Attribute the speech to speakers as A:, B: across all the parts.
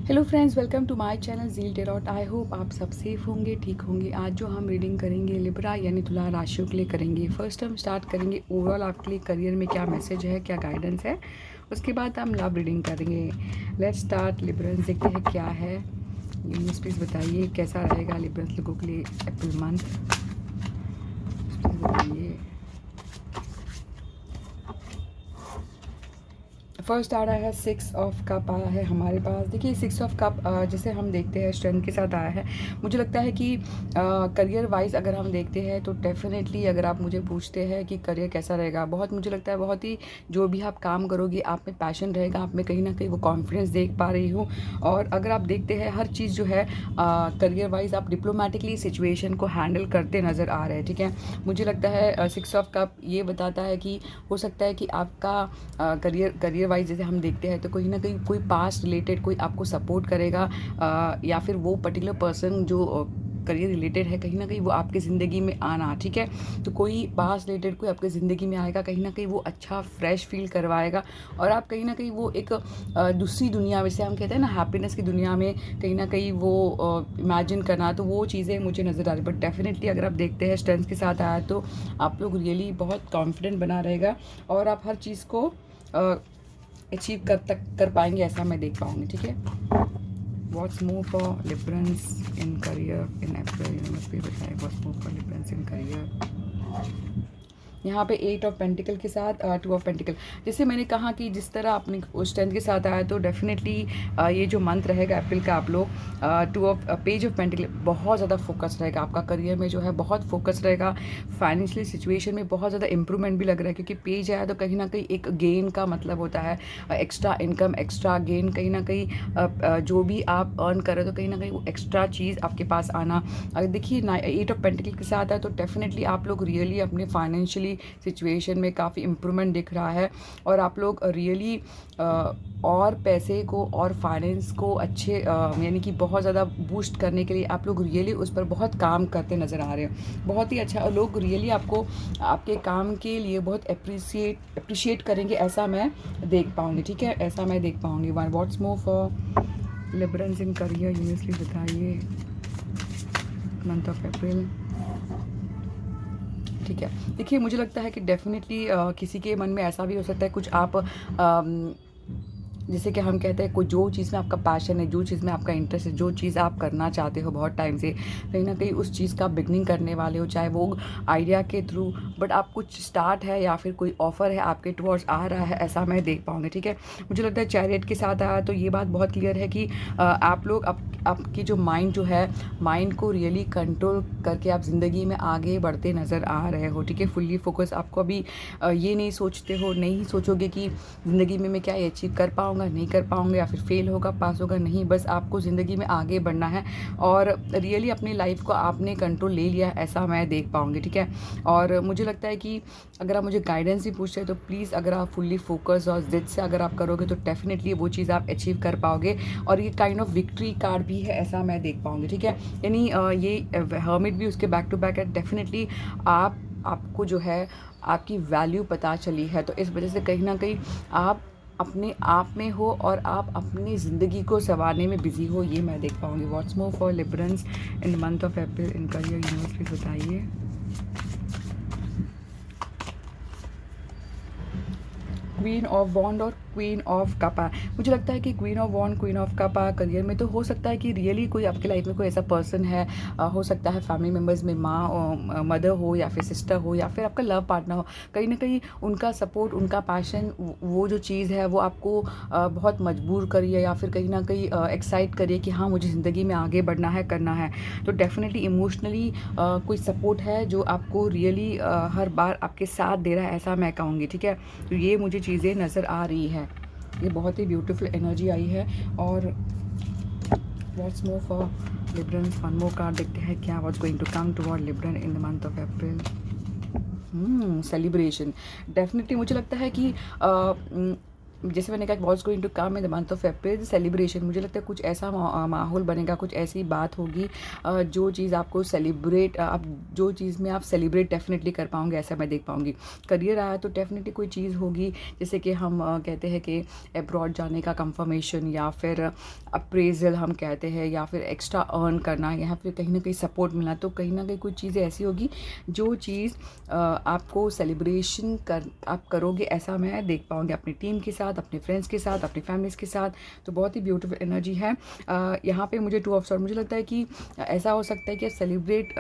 A: Hello friends, welcome to my channel Zeal tarot. I hope आप सब safe होंगे, ठीक होंगे। आज जो हम रीडिंग करेंगे लिब्रा यानी तुला राशियों के लिए करेंगे। फर्स्ट हम स्टार्ट करेंगे ओवरऑल आपके लिए करियर में क्या मैसेज है, क्या गाइडेंस है। उसके बाद हम लव रीडिंग करेंगे। लेट्स स्टार्ट लिब्रंस, देखते हैं क्या है। यूनिवर्स प्लीज़ बताइए कैसा रहेगा लिब्रंस लोगों के लिए अप्रैल मंथ। प्लीज़ बताइए। फर्स्ट आ रहा है 6 ऑफ कप आया है हमारे पास। देखिए 6 ऑफ कप जैसे हम देखते हैं स्ट्रेंथ के साथ आया है। मुझे लगता है कि करियर वाइज अगर हम देखते हैं तो डेफिनेटली अगर आप मुझे पूछते हैं कि करियर कैसा रहेगा, बहुत मुझे लगता है बहुत ही जो भी आप काम करोगे आप में पैशन रहेगा, आप में कहीं ना कहीं वो कॉन्फिडेंस देख पा रही हूँ। और अगर आप देखते हैं हर चीज़ जो है करियर वाइज आप डिप्लोमेटिकली सिचुएशन को हैंडल करते नज़र आ रहे हैं। ठीक है, मुझे लगता है 6 ऑफ कप ये बताता है कि हो सकता है कि आपका करियर वाइज जैसे हम देखते हैं तो कहीं ना कहीं कोई पास्ट रिलेटेड कोई आपको सपोर्ट करेगा, या फिर वो पर्टिकुलर पर्सन जो करियर रिलेटेड है कहीं ना कहीं वो आपकी ज़िंदगी में आना। ठीक है, तो कोई पास्ट रिलेटेड कोई आपकी ज़िंदगी में आएगा, कहीं ना कहीं वो अच्छा फ्रेश फील करवाएगा। और आप कहीं ना कहीं वो एक दूसरी दुनिया में, जैसे हम कहते हैं ना हैप्पीनेस की दुनिया में कहीं ना कहीं वो इमेजिन करना, तो वो चीज़ें मुझे नज़र आ रही। बट डेफिनेटली अगर आप देखते हैं स्ट्रेंथ के साथ आया तो आप लोग रियली बहुत कॉन्फिडेंट बना रहेगा और आप हर चीज़ को अचीव कर पाएंगे, ऐसा मैं देख पाऊंगी। ठीक है, what's move for Librans in career in April, universe भी बताए what's move for Librans in career. यहाँ पे 8 ऑफ पेंटिकल के साथ 2 ऑफ पेंटिकल। जैसे मैंने कहा कि जिस तरह अपने उस स्ट्रेंथ के साथ आया तो डेफिनेटली ये जो मंथ रहेगा अप्रैल का, आप लोग 2 ऑफ पेज ऑफ पेंटिकल बहुत ज़्यादा फोकस रहेगा आपका करियर में, जो है बहुत फोकस रहेगा। फाइनेंशियली सिचुएशन में बहुत ज़्यादा इंप्रूवमेंट भी लग रहा है, क्योंकि पेज आया तो कहीं ना कहीं एक गेन का मतलब होता है, एक्स्ट्रा इनकम, एक्स्ट्रा गेन। कहीं ना कहीं जो भी आप अर्न कर रहे हो तो कहीं ना कहीं वो एक्स्ट्रा चीज़ आपके पास आना। अगर देखिए 8 ऑफ पेंटिकल के साथ है तो डेफिनेटली आप लोग रियली अपने फाइनेंशियली सिचुएशन में काफ़ी इम्प्रूवमेंट दिख रहा है। और आप लोग रियली और पैसे को और फाइनेंस को अच्छे यानी कि बहुत ज़्यादा बूस्ट करने के लिए आप लोग रियली उस पर बहुत काम करते नज़र आ रहे हैं। बहुत ही अच्छा, और लोग रियली आपको आपके काम के लिए बहुत अप्रिशिएट करेंगे, ऐसा मैं देख पाऊँगी। ठीक है, ऐसा मैं देख पाऊँगी। One what's move for Librans in career, universally बताइए मंथ ऑफ अप्रैल। ठीक है, देखिए मुझे लगता है कि डेफिनेटली किसी के मन में ऐसा भी हो सकता है कुछ आप जैसे कि हम कहते हैं कोई जो चीज़ में आपका पैशन है, जो चीज़ में आपका इंटरेस्ट है, जो चीज़ आप करना चाहते हो बहुत टाइम से, कहीं ना कहीं उस चीज़ का बिगनिंग करने वाले हो, चाहे वो आइडिया के थ्रू, बट आप कुछ स्टार्ट है या फिर कोई ऑफर है आपके टुवर्ड्स आ रहा है, ऐसा मैं देख पाऊँगी। ठीक है, मुझे लगता है चैरियट के साथ आया तो ये बात बहुत क्लियर है कि आप लोग आपकी जो माइंड जो है, माइंड को रियली कंट्रोल करके आप ज़िंदगी में आगे बढ़ते नज़र आ रहे हो। ठीक है, फुल्ली फोकस आपको अभी ये नहीं सोचते हो, नहीं सोचोगे कि ज़िंदगी में मैं क्या ये अचीव कर पाऊँगा, नहीं कर पाऊँगा, या फिर फेल होगा, पास होगा, नहीं, बस आपको ज़िंदगी में आगे बढ़ना है और रियली अपनी लाइफ को आपने कंट्रोल ले लिया है, ऐसा मैं देख पाऊँगी। ठीक है, और मुझे लगता है कि अगर आप मुझे गाइडेंस भी पूछते हैं तो प्लीज़ अगर आप फुल्ली फोकस और जिद से अगर आप करोगे तो डेफिनेटली वो चीज़ आप अचीव कर पाओगे। और ये काइंड ऑफ विक्ट्री कार्ड भी है, ऐसा मैं देख पाऊँगी। ठीक है, यानी ये हर्मिट भी उसके बैक टू बैक है। डेफिनेटली आपको जो है आपकी वैल्यू पता चली है, तो इस वजह से कहीं ना कहीं आप अपने आप में हो और आप अपनी ज़िंदगी को संवारने में बिजी हो, ये मैं देख पाऊँगी। What's more for Librans in the month of April in career, universe please बताइए। क्वीन ऑफ वॉन्ड और क्वीन ऑफ कपा। मुझे लगता है कि queen of wand, queen of cups career में तो हो सकता है कि रियली कोई आपकी लाइफ में कोई ऐसा पर्सन है, हो सकता है फैमिली मेम्बर्स में माँ, मदर हो या फिर सिस्टर हो या फिर आपका लव पार्टनर हो, कहीं ना कहीं उनका सपोर्ट, उनका पैशन, वो जो चीज़ है वो आपको बहुत मजबूर करिए या फिर कहीं ना कहीं एक्साइट करिए कि हाँ मुझे ज़िंदगी में आगे बढ़ना है, करना है। तो डेफिनेटली इमोशनली कोई सपोर्ट है जो आपको रियली हर बार आपके साथ दे रहा है, ऐसा मैं कहूँगी। ठीक है, तो ये मुझे चीज़ें नज़र आ रही है, ये बहुत ही ब्यूटीफुल एनर्जी आई है। और what's more for Librans, one more card देखते हैं क्या what's going to come toward Libran in the month of April. Celebration. Definitely मुझे लगता है कि जैसे मैंने कहा was going to come in the month of April celebration, मुझे लगता है कुछ ऐसा माहौल बनेगा, कुछ ऐसी बात होगी जो चीज़ आपको सेलिब्रेट, आप जो चीज़ में आप सेलिब्रेट डेफिनेटली कर पाओगे, ऐसा मैं देख पाऊँगी। करियर आया तो डेफिनेटली कोई चीज़ होगी, जैसे कि हम कहते हैं कि अब्रॉड जाने का कंफर्मेशन, या फिर अप्रेजल हम कहते हैं, या फिर एक्स्ट्रा अर्न करना, या फिर कहीं ना कहीं सपोर्ट मिलना। तो कहीं ना कहीं कुछ चीज़ें ऐसी होगी जो चीज़ आपको सेलिब्रेशन आप करोगे, ऐसा मैं देख पाऊँगी अपनी टीम के साथ, अपने फ्रेंड्स के साथ, अपनी फैमिलीज़ के साथ। तो बहुत ही ब्यूटीफुल एनर्जी है यहाँ पे। मुझे 2 ऑफ सॉर्ड, मुझे लगता है कि ऐसा हो सकता है कि सेलिब्रेट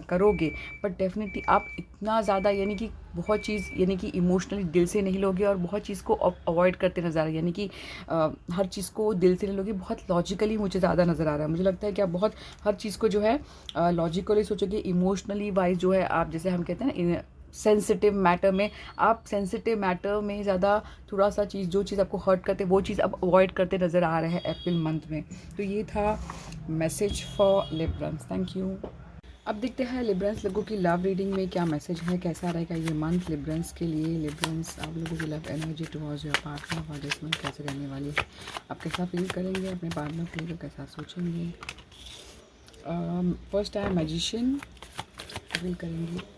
A: करोगे, बट डेफिनेटली आप इतना ज़्यादा यानी कि बहुत चीज़ यानी कि इमोशनली दिल से नहीं लोगे, और बहुत चीज़ को अवॉइड करते नज़र आ रहे हैं, यानी कि हर चीज़ को दिल से नहीं लोगे, बहुत लॉजिकली मुझे ज़्यादा नज़र आ रहा है। मुझे लगता है कि आप बहुत हर चीज़ को जो है लॉजिकली सोचोगे, इमोशनली वाइज जो है आप, जैसे हम कहते हैं ना सेंसिटिव मैटर में, आप सेंसिटिव मैटर में ज़्यादा थोड़ा सा चीज़, जो चीज़ आपको हर्ट करते वो चीज़ आप अवॉइड करते नज़र आ रहे हैं अप्रैल मंथ में। तो ये था message for Librans. Thank you. अब देखते हैं लिब्रंस लोगों की लव रीडिंग में क्या मैसेज है, कैसा रहेगा ये मंथ लिब्रंस के लिए। लिब्रंस, आप लोगों की love energy towards your partner for this month कैसे रहने वाली है, आप कैसा फील करेंगे अपने पार्टनर को लेकर, कैसा सोचेंगे। फर्स्ट है मैजिशियन, फील करेंगे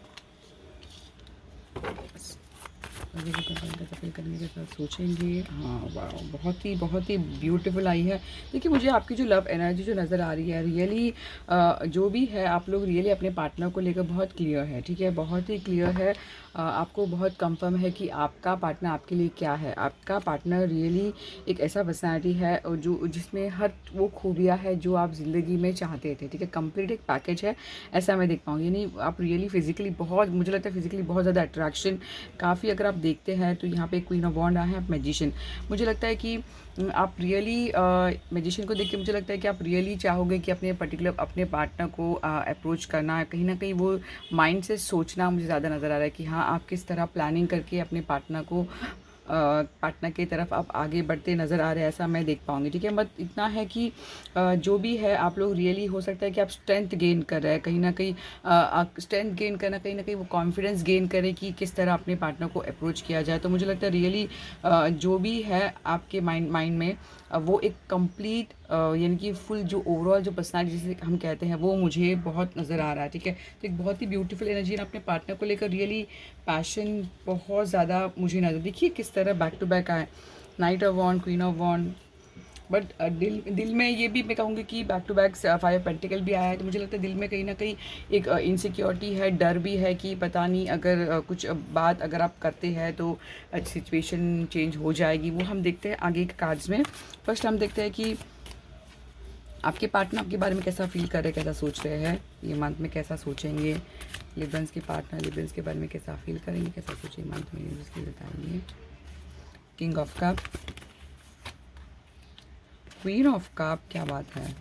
A: कैसा फील करेंगे, कैसा सोचेंगे। हाँ वाह, बहुत ही ब्यूटीफुल आई है। देखिए मुझे आपकी जो लव एनर्जी जो नज़र आ रही है, रियली जो भी है आप लोग रियली अपने पार्टनर को लेकर बहुत क्लियर है, ठीक है, बहुत ही क्लियर है। आपको बहुत कंफर्म है कि आपका पार्टनर आपके लिए क्या है। आपका पार्टनर रियली एक ऐसा पर्सनैलिटी है और जो जिसमें हर वो खूबियाँ है जो आप ज़िंदगी में चाहते थे, ठीक है, कंप्लीट एक पैकेज है, ऐसा मैं देख पाऊँगी। यानी आप रियली फिजिकली बहुत, मुझे लगता है फिजिकली बहुत ज़्यादा अट्रैक्शन काफ़ी, अगर आप देखते हैं तो यहाँ पे क्वीन ऑफ वॉन्ड आए हैं, आप मैजिशियन। मुझे लगता है कि आप रियली मैजिशियन को देख के मुझे लगता है कि आप रियली चाहोगे कि अपने पर्टिकुलर अपने पार्टनर को अप्रोच करना, कहीं ना कहीं वो माइंड से सोचना मुझे ज़्यादा नज़र आ रहा है कि हाँ आप किस तरह प्लानिंग करके अपने पार्टनर को पार्टनर की तरफ आप आगे बढ़ते नज़र आ रहे हैं, ऐसा मैं देख पाऊँगी, ठीक है। बट इतना है कि जो भी है आप लोग रियली हो सकता है कि आप स्ट्रेंथ गेन कर रहे हैं, कहीं ना कहीं स्ट्रेंथ गेन करना, कहीं ना कहीं वो कॉन्फिडेंस गेन करे कि किस तरह अपने पार्टनर को अप्रोच किया जाए। तो मुझे लगता है रियली जो भी है आपके माइंड में वो एक कंप्लीट यानी कि फुल जो ओवरऑल जो पर्सनैलिटी जिसे हम कहते हैं वो मुझे बहुत नज़र आ रहा है, ठीक है। तो एक बहुत ही ब्यूटीफुल एनर्जी है अपने पार्टनर को लेकर, रियली पैशन बहुत ज़्यादा मुझे नज़र, देखिए किस तरह बैक टू बैक आए, knight of wand, queen of wands. But दिल में ये भी मैं कहूँगी कि बैक टू बैक 5 पेंटिकल भी आया है। तो मुझे लगता है दिल में कहीं ना कहीं एक इनसिक्योरिटी है, डर भी है कि पता नहीं अगर कुछ बात अगर आप करते हैं तो सिचुएशन चेंज हो जाएगी। वो हम देखते हैं आगे के कार्ड्स में। फर्स्ट हम देखते हैं कि आपके पार्टनर आपके बारे में कैसा फील कर रहे हैं, कैसा सोच रहे हैं, ये मंथ में कैसा सोचेंगे। लिब्रंस के पार्टनर लिब्रंस के बारे में कैसा फील करेंगे, कैसा सोचेंगे मंथ में, इसलिए बताएंगे। King of cup, queen of cup, क्या बात है,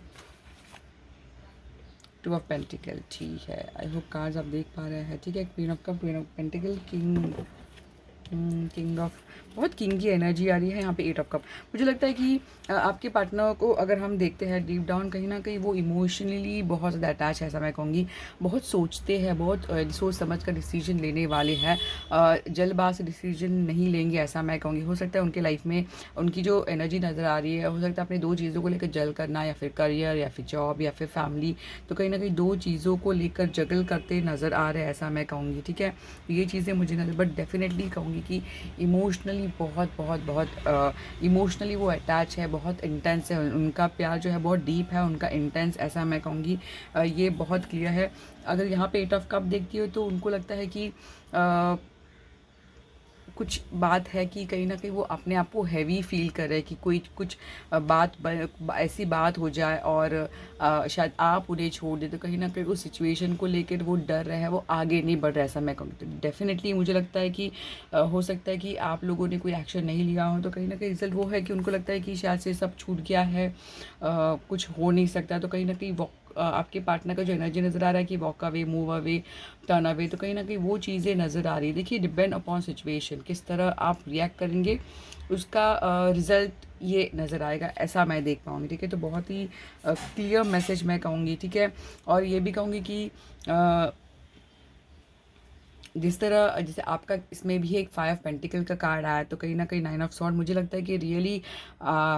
A: 2 ऑफ पेंटिकल, ठीक है। आई होप कार्ड्स आप देख पा रहे हैं, ठीक है। Queen of cup, queen of pentacle, king of, बहुत किंग की एनर्जी आ रही है यहाँ पे 8 ऑफ कप। मुझे लगता है कि आपके पार्टनर को अगर हम देखते हैं डीप डाउन, कहीं ना कहीं वो इमोशनली बहुत ज़्यादा अटैच है, ऐसा मैं कहूँगी। बहुत सोचते हैं, बहुत सोच समझ कर डिसीजन लेने वाले हैं, जल्दबाज से डिसीजन नहीं लेंगे, ऐसा मैं कहूँगी। हो सकता है उनके लाइफ में उनकी जो एनर्जी नज़र आ रही है, हो सकता है अपने 2 चीज़ों को लेकर जल करना, या फिर करियर, या फिर जॉब, या फिर फैमिली। तो कहीं ना कहीं 2 चीज़ों को लेकर जगल करते नज़र आ रहे हैं, ऐसा मैं कहूँगी, ठीक है। ये चीज़ें मुझे नज़र, बट डेफिनेटली कहूँगी कि इमोशनली बहुत इमोशनली वो अटैच है, बहुत इंटेंस है, उनका प्यार जो है बहुत डीप है, उनका इंटेंस, ऐसा मैं कहूँगी। ये बहुत क्लियर है। अगर यहाँ पे 8 ऑफ कप देखती हो तो उनको लगता है कि कुछ बात है कि कहीं ना कहीं वो अपने आप को हैवी फील कर रहे हैं कि कोई कुछ ऐसी बात हो जाए और शायद आप उन्हें छोड़ दे, तो कहीं ना कहीं उस सिचुएशन को लेकर वो डर रहे हैं, वो आगे नहीं बढ़ रहा है, ऐसा मैं कहूँगी। तो डेफिनेटली मुझे लगता है कि हो सकता है कि आप लोगों ने कोई एक्शन नहीं लिया हो, तो कहीं ना कहीं रिजल्ट वो है कि उनको लगता है कि शायद से सब छूट गया है, कुछ हो नहीं सकता। तो कहीं ना कहीं आपके पार्टनर का जो एनर्जी नज़र आ रहा है कि walk away, move away, turn away, तो कहीं ना कहीं वो चीज़ें नज़र आ रही है। देखिए डिपेंड अपॉन सिचुएशन, किस तरह आप रिएक्ट करेंगे उसका रिज़ल्ट ये नज़र आएगा, ऐसा मैं देख पाऊँगी, ठीक है। तो बहुत ही क्लियर मैसेज मैं कहूँगी, ठीक है। और ये भी कहूँगी कि जिस तरह जैसे आपका इसमें भी एक 5 पेंटिकल का कार्ड आया, तो कहीं न कहीं 9 ऑफ सॉर्ड मुझे लगता है कि रियली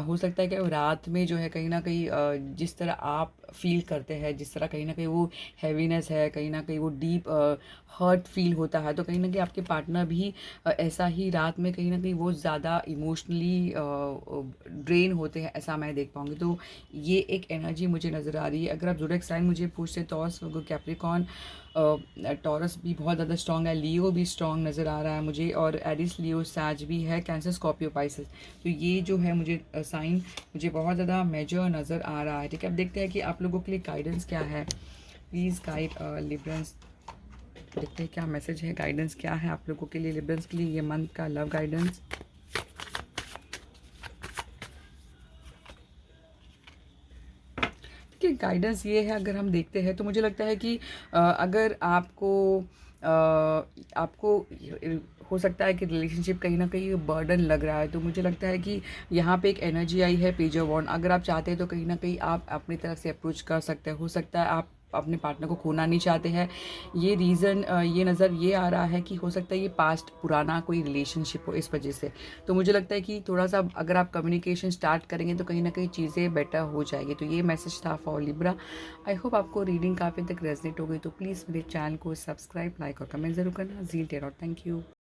A: हो सकता है कि रात में जो है कहीं न कहीं जिस तरह आप फ़ील करते हैं, जिस तरह कहीं न कहीं वो हैवीनेस है, कहीं न कहीं वो डीप हर्ट फ़ील होता है, तो कहीं न कहीं आपके पार्टनर भी ऐसा ही रात में कहीं न कहीं वो ज़्यादा इमोशनली ड्रेन होते हैं, ऐसा मैं देख पाऊँगी। तो ये एक एनर्जी मुझे नज़र आ रही है। अगर आप ज़ोडिएक साइन मुझे पूछते, टॉरस, वर्गो, कैप्रिकॉर्न, टॉरस भी बहुत ज़्यादा स्ट्रॉन्ग है, लियो भी स्ट्रॉन्ग नज़र आ रहा है मुझे, और एरिस, लियो, सैज भी है, कैंसर, स्कॉर्पियो, पाइसेस। तो ये जो है मुझे साइन मुझे बहुत ज़्यादा मेजर नज़र आ रहा है। ठीक है, अब देखते हैं कि आप लोगों के लिए गाइडेंस क्या है। प्लीज़ गाइड लिब्रंस, देखते हैं क्या मैसेज है, गाइडेंस क्या है आप लोगों के लिए, लिब्रंस के लिए ये मंथ का लव गाइडेंस। कि गाइडेंस ये है, अगर हम देखते हैं तो मुझे लगता है कि अगर आपको आपको हो सकता है कि रिलेशनशिप कहीं ना कहीं बर्डन लग रहा है, तो मुझे लगता है कि यहाँ पे एक एनर्जी आई है पेज ऑफ वॉन्ड। अगर आप चाहते हैं तो कहीं ना कहीं आप अपनी तरफ से अप्रोच कर सकते हैं। हो सकता है आप अपने पार्टनर को खोना नहीं चाहते हैं। ये रीज़न ये नज़र ये आ रहा है कि हो सकता है ये पास्ट पुराना कोई रिलेशनशिप हो, इस वजह से। तो मुझे लगता है कि थोड़ा सा अगर आप कम्युनिकेशन स्टार्ट करेंगे तो कहीं ना कहीं चीज़ें बेटर हो जाएगी। तो ये मैसेज था फॉर लिब्रा। आई होप आपको रीडिंग काफ़ी तक रेजनेट हो गई। तो प्लीज़ मेरे चैनल को सब्सक्राइब, लाइक और कमेंट ज़रूर करना। Zeal tarot, thank you.